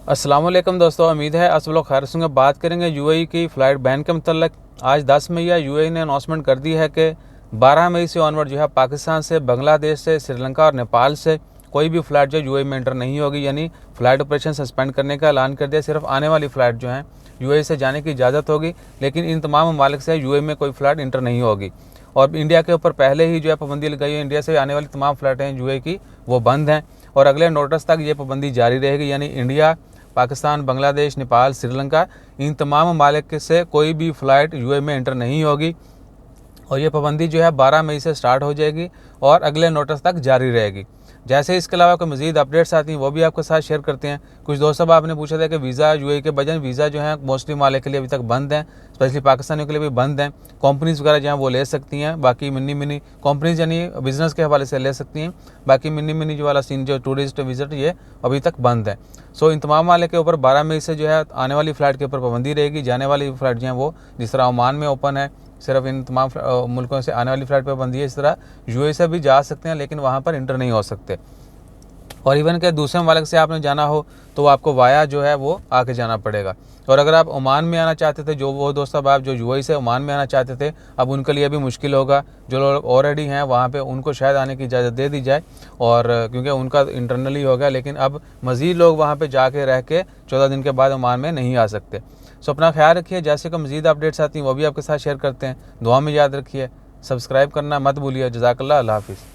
अस्सलाम वालेकुम दोस्तों, उम्मीद है आप सब लोग खैर से। बात करेंगे यूएई की फ़्लाइट बैन के मतलब। आज 10 मई यूएई ने अनाउंसमेंट कर दी है कि 12 मई से ऑनवर्ड जो है पाकिस्तान से, बांग्लादेश से, श्रीलंका और नेपाल से कोई भी फ़्लाइट जो यूएई में एंटर नहीं होगी। यानी फ़्लाइट ऑपरेशन सस्पेंड करने का ऐलान कर दिया। सिर्फ आने वाली फ़्लाइट जो है यूएई से जाने की इजाज़त होगी, लेकिन इन तमाम ममालिक से यूएई में कोई फ़्लाइट एंटर नहीं होगी। और इंडिया के ऊपर पहले ही जो है पाबंदी लगाई है। इंडिया से आने वाली तमाम फ़्लाइटें यूएई की वो बंद हैं और अगले नोटिस तक ये पाबंदी जारी रहेगी। यानी इंडिया, पाकिस्तान, बांग्लादेश, नेपाल, श्रीलंका, इन तमाम ममालिक से कोई भी फ़्लाइट यूएई में एंटर नहीं होगी। और ये पाबंदी जो है 12 मई से स्टार्ट हो जाएगी और अगले नोटिस तक जारी रहेगी। जैसे इसके अलावा कोई मज़ीद अपडेट्स आती हैं वो भी आपके साथ शेयर करते हैं। कुछ दोस्तों आपने पूछा था कि वीज़ा यूएई के बजाय वीज़ा जो है मोस्टली ममालिक के लिए अभी तक बंद हैं, स्पेशली पाकिस्तानियों के लिए भी बंद हैं। कंपनीज़ वगैरह जो हैं वो ले सकती हैं, बाकी मिनी कंपनीज यानी बिज़नेस के हवाले से ले सकती हैं। बाकी मिनी जो वाला सीन जो टूरिस्ट विजिट ये अभी तक बंद है। इन तमाम ममालिक के ऊपर 12 मई से जो है आने वाली फ़्लाइट के ऊपर पाबंदी रहेगी। जाने वाली फ़्लाइट जो है वो जिस तरह ओमान में ओपन है, सिर्फ इन तमाम मुल्कों से आने वाली फ़्लाइट पर पाबंदी है। इस तरह यूएई से भी जा सकते हैं, लेकिन वहाँ पर इंटर नहीं हो सकते। और इवन के दूसरे ममालिक से आपने जाना हो तो आपको वाया जो है वो आके जाना पड़ेगा। और अगर आप ओमान में आना चाहते थे, जो वो दोस्त अब आप जो यूएई से ओमान में आना चाहते थे, अब उनके लिए भी मुश्किल होगा। जो लोग ऑलरेडी हैं वहाँ पे उनको शायद आने की इजाज़त दे दी जाए, और क्योंकि उनका इंटरनली होगा। लेकिन अब मज़ीद लोग वहाँ पे जाके रह के 14 दिन के बाद ओमान में नहीं आ सकते। अपना ख्याल रखिए। जैसे कि मज़ीद अपडेट्स आती हैं वो भी आपके साथ शेयर करते हैं। दुआ में याद रखिए, सब्सक्राइब करना मत भूलिए। जज़ाकल्लाह, अल्लाह हाफ़िज़।